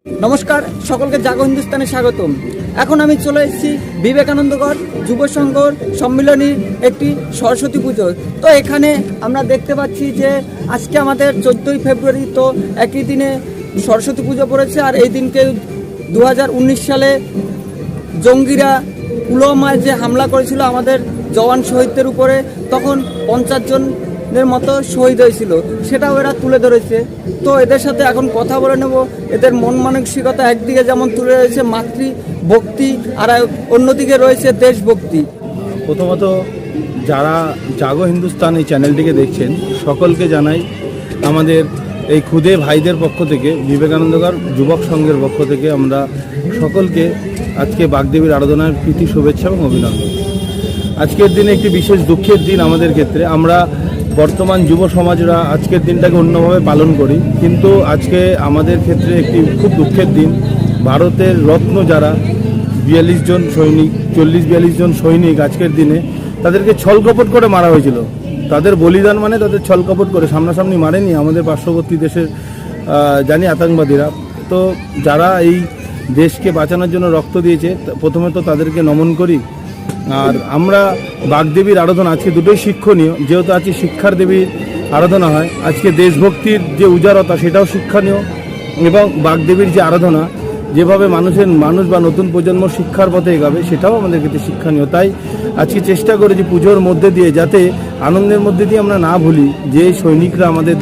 নমস্কার, সকলকে জাগো হিন্দুস্তানে স্বাগতম। এখন আমি চলে এসেছি বিবেকানন্দগড় যুব সংঘর সম্মিলনীর একটি সরস্বতী পুজো। তো এখানে আমরা দেখতে পাচ্ছি যে আজকে আমাদের 14ই ফেব্রুয়ারি, তো একই দিনে সরস্বতী পুজো পড়েছে। আর এই দিনকে 2019 সালে জঙ্গিরা পুলওয়ামায় যে হামলা করেছিল আমাদের জওয়ান শহীদদের উপরে, তখন 50 জনের মতো শহীদ হয়েছিল, সেটাও এরা তুলে ধরেছে। তো এদের সাথে এখন কথা বলে নেব। এদের মন মানসিকতা একদিকে যেমন তুলে রয়েছে মাতৃভক্তি, আর অন্যদিকে রয়েছে দেশভক্তি। প্রথমত যারা জাগো হিন্দুস্তান এই চ্যানেলটিকে দেখছেন সকলকে জানাই আমাদের এই ক্ষুদে ভাইদের পক্ষ থেকে, বিবেকানন্দগড় যুবক সংঘের পক্ষ থেকে আমরা সকলকে আজকে বাগদেবীর আরাধনার প্রীতি শুভেচ্ছা এবং অভিনন্দন। আজকের দিনে একটি বিশেষ দুঃখের দিন আমাদের ক্ষেত্রে। আমরা বর্তমান যুব সমাজরা আজকের দিনটাকে অন্যভাবে পালন করি, কিন্তু আজকে আমাদের ক্ষেত্রে একটি খুব দুঃখের দিন। ভারতের রত্ন যারা 42 জন সৈনিক, 40-42 জন সৈনিক আজকের দিনে তাদেরকে ছলকপট করে মারা হয়েছিল। তাদের বলিদান মানে তাদের ছলকপট করে, সামনাসামনি মারেনি আমাদের পার্শ্ববর্তী দেশের জানি আতঙ্কবাদীরা। তো যারা এই দেশকে বাঁচানোর জন্য রক্ত দিয়েছে, প্রথমে তো তাদেরকে নমন করি। আর আমরা বাগদেবীর আরাধনা আজকে দুটোই শিক্ষণীয়, যেহেতু আজকে শিক্ষার দেবীর আরাধনা হয়, আজকে দেশভক্তির যে উজারতা সেটাও শিক্ষণীয়, এবং বাগদেবীর যে আরাধনা যেভাবে মানুষ বা নতুন প্রজন্ম শিক্ষার পথে এগাবে সেটাও আমাদের ক্ষেত্রে শিক্ষণীয়। তাই আজকে চেষ্টা করেছি পুজোর মধ্যে দিয়ে, যাতে আনন্দের মধ্যে দিয়ে আমরা না ভুলি যে সৈনিকরা আমাদের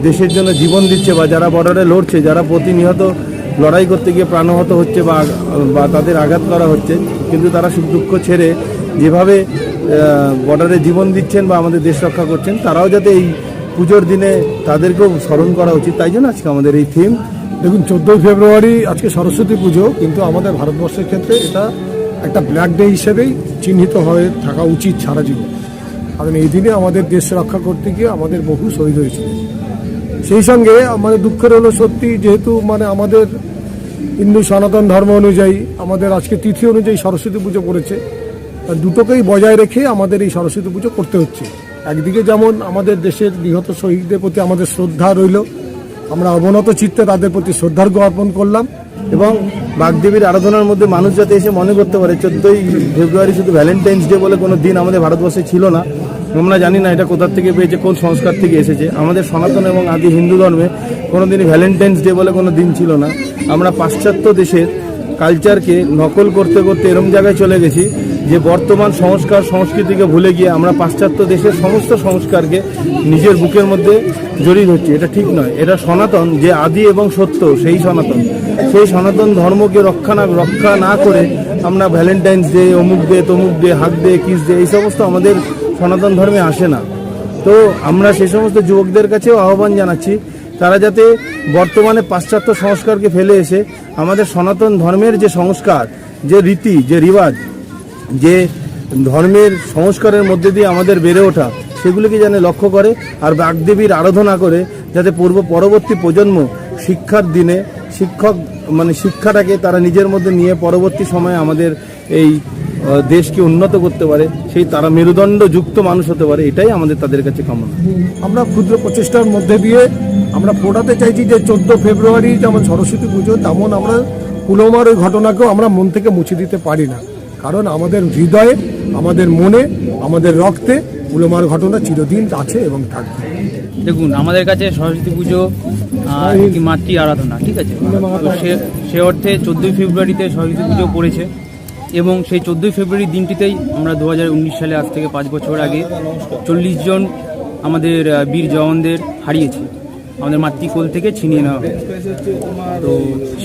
দেশের জন্য জীবন দিচ্ছে, বা যারা বর্ডারে লড়ছে, যারা প্রতিনিয়ত লড়াই করতে গিয়ে প্রাণহত হচ্ছে বা তাদের আঘাত করা হচ্ছে, কিন্তু তারা সুখ দুঃখ ছেড়ে যেভাবে বর্ডারে জীবন দিচ্ছেন বা আমাদের দেশ রক্ষা করছেন, তারাও যাতে এই পুজোর দিনে তাদেরকেও স্মরণ করা উচিত। তাই জন্য আজকে আমাদের এই থিম। দেখুন, 14ই ফেব্রুয়ারি আজকে সরস্বতী পুজো, কিন্তু আমাদের ভারতবর্ষের ক্ষেত্রে এটা একটা ব্ল্যাক ডে হিসেবেই চিহ্নিত হয়ে থাকা উচিত সারা জীবন। কারণ এই দিনে আমাদের দেশ রক্ষা করতে গিয়ে আমাদের বহু শহীদ হয়েছিল। সেই সঙ্গে আমাদের দুঃখের হলো সত্যি, যেহেতু আমাদের হিন্দু সনাতন ধর্ম অনুযায়ী আমাদের আজকে তিথি অনুযায়ী সরস্বতী পুজো পড়েছে, দুটোকেই বজায় রেখে আমাদের এই সরস্বতী পুজো করতে হচ্ছে। একদিকে যেমন আমাদের দেশের নিহত শহীদদের প্রতি আমাদের শ্রদ্ধা রইল, আমরা অবনত চিত্তে তাদের প্রতি শ্রদ্ধার্ঘ অর্পণ করলাম, এবং বাগদেবীর আরাধনার মধ্যে মানুষ যাতে এসে মনে করতে পারে 14ই ফেব্রুয়ারি শুধু ভ্যালেন্টাইন্স ডে বলে কোনো দিন আমাদের ভারতবর্ষে ছিল না। আমরা জানি না এটা কোথা থেকে পেয়েছে, কোন সংস্কার থেকে এসেছে। আমাদের সনাতন এবং আদি হিন্দু ধর্মে কোনো দিনই ভ্যালেন্টাইন্স ডে বলে কোনো দিন ছিল না। আমরা পাশ্চাত্য দেশের কালচারকে নকল করতে করতে এরম জায়গায় চলে গেছি যে বর্তমান সংস্কার সংস্কৃতিকে ভুলে গিয়ে আমরা পাশ্চাত্য দেশের সমস্ত সংস্কারকে নিজের বুকের মধ্যে জড়িয়ে ধরছি। এটা ঠিক নয়। এটা সনাতন যে আদি এবং সত্য, সেই সনাতন ধর্মকে রক্ষা না করে আমরা ভ্যালেন্টাইন্স ডে, অমুক ডে, তমুক day, hug day, kiss day, এই সমস্ত আমাদের সনাতন ধর্মে আসে না। তো আমরা সেই সমস্ত যুবকদের কাছেও আহ্বান জানাচ্ছি, তারা যাতে বর্তমানে পাশ্চাত্য সংস্কারকে ফেলে এসে আমাদের সনাতন ধর্মের যে সংস্কার, যে রীতি, যে রিবাজ, যে ধর্মের সংস্কারের মধ্যে দিয়ে আমাদের বেড়ে ওঠা, সেগুলিকে যেন লক্ষ্য করে আর বাগদেবীর আরাধনা করে, যাতে পরবর্তী প্রজন্ম শিক্ষার দিনে শিক্ষাটাকে তারা নিজের মধ্যে নিয়ে পরবর্তী সময়ে আমাদের এই দেশকে উন্নত করতে পারে, সেই তারা মেরুদণ্ডযুক্ত মানুষ হতে পারে। এটাই আমাদের তাদের কাছে কামনা। আমরা ক্ষুদ্র প্রচেষ্টার মধ্যে দিয়ে আমরা ফোটাতে চাইছি যে 14 ফেব্রুয়ারি যেমন সরস্বতী পুজো, তেমন আমরা পুলওয়ামার ওই ঘটনাকেও আমরা মন থেকে মুছে দিতে পারি না। কারণ আমাদের হৃদয়ে, আমাদের মনে, আমাদের রক্তে পুলওয়ামার ঘটনা চিরদিন আছে এবং থাকবে। দেখুন, আমাদের কাছে সরস্বতী পুজো কি মাতৃ আরাধনা, ঠিক আছে। সে অর্থে 14ই ফেব্রুয়ারিতে সরস্বতী পুজো পড়েছে, এবং সেই 14ই ফেব্রুয়ারি দিনটিতেই আমরা 2019 সালে, আজ থেকে 5 বছর আগে 40 জন আমাদের বীর জওয়ানদের হারিয়েছি, আমাদের মাতৃকোল থেকে ছিনিয়ে নেওয়া হয়। তো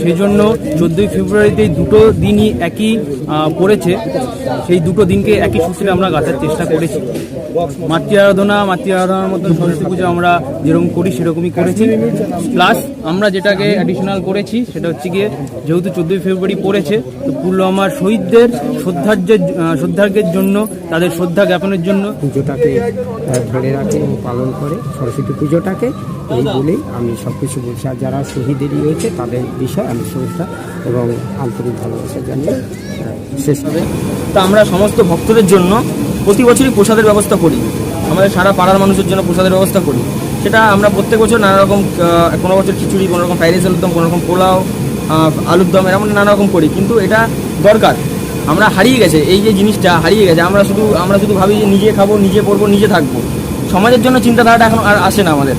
সেই জন্য 14ই ফেব্রুয়ারিতে দুটো দিনই একই পড়েছে, সেই দুটো দিনকে একই সূত্রে আমরা গাঁথার চেষ্টা করেছি। মাতৃ আরাধনার মধ্যে সরস্বতী পুজো আমরা যেরকম করি সেরকমই করেছি, প্লাস আমরা যেটাকে অ্যাডিশনাল করেছি সেটা হচ্ছে গিয়ে, যেহেতু 14ই ফেব্রুয়ারি পড়েছে, তো পুলওয়ামার শহীদদের শ্রদ্ধার্ঘের জন্য, তাদের শ্রদ্ধা জ্ঞাপনের জন্য পুজোটাকে ধরে রাখে এবং পালন করে সরস্বতী পুজোটাকে। এই বলেই আমি সব কিছু বলছি। আর যারা শহীদেরই হয়েছে তাদের বিষয়ে আমি শ্রদ্ধা এবং আন্তরিক ভালোবাসা জানিয়ে শেষ করে। তা আমরা সমস্ত ভক্তদের জন্য প্রতি বছরই প্রসাদের ব্যবস্থা করি, আমাদের সারা পাড়ার মানুষের জন্য প্রসাদের ব্যবস্থা করি। সেটা আমরা প্রত্যেক বছর নানা রকম কোনো বছর খিচুড়ি, কোনো রকম ফ্রাইড রাইস আলুর দম, কোনো রকম পোলাও, আলুর দম, এরকম নানা রকম করি, কিন্তু এটা দরকার। আমরা হারিয়ে গেছে এই যে জিনিসটা হারিয়ে গেছে, আমরা শুধু ভাবি যে নিজে খাবো, নিজে পড়বো, নিজে থাকবো, সমাজের জন্য চিন্তাধারাটা এখন আর আসে না আমাদের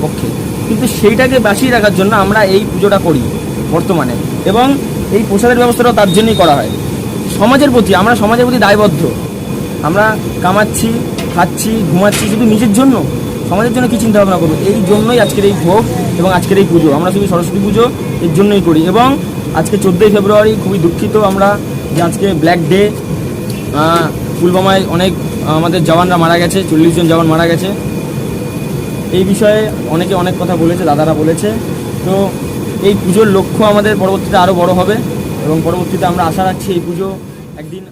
পক্ষে। কিন্তু সেইটাকে বাঁচিয়ে রাখার জন্য আমরা এই পুজোটা করি বর্তমানে, এবং এই প্রসাদের ব্যবস্থাটাও তার জন্যই করা হয়। সমাজের প্রতি দায়বদ্ধ। আমরা কামাচ্ছি, খাচ্ছি, ঘুমাচ্ছি শুধু নিজের জন্য, সমাজের জন্য কি চিন্তা ভাবনা করবো? এই জন্যই আজকের এই ভোগ এবং আজকের এই পুজো। আমরা শুধু সরস্বতী পুজো এর জন্যই করি। এবং আজকে 14ই ফেব্রুয়ারি খুবই দুঃখিত আমরা যে আজকে ব্ল্যাক ডে, পুলওয়ামায় অনেক আমাদের জওয়ানরা মারা গেছে, 40 জন জওয়ান মারা গেছে। এই বিষয়ে অনেকে অনেক কথা বলেছে, দাদারা বলেছে। তো এই পুজোর লক্ষ্য আমাদের পরবর্তীতে আরও বড় হবে, এবং পরবর্তীতে আমরা আশা রাখছি এই পুজো একদিন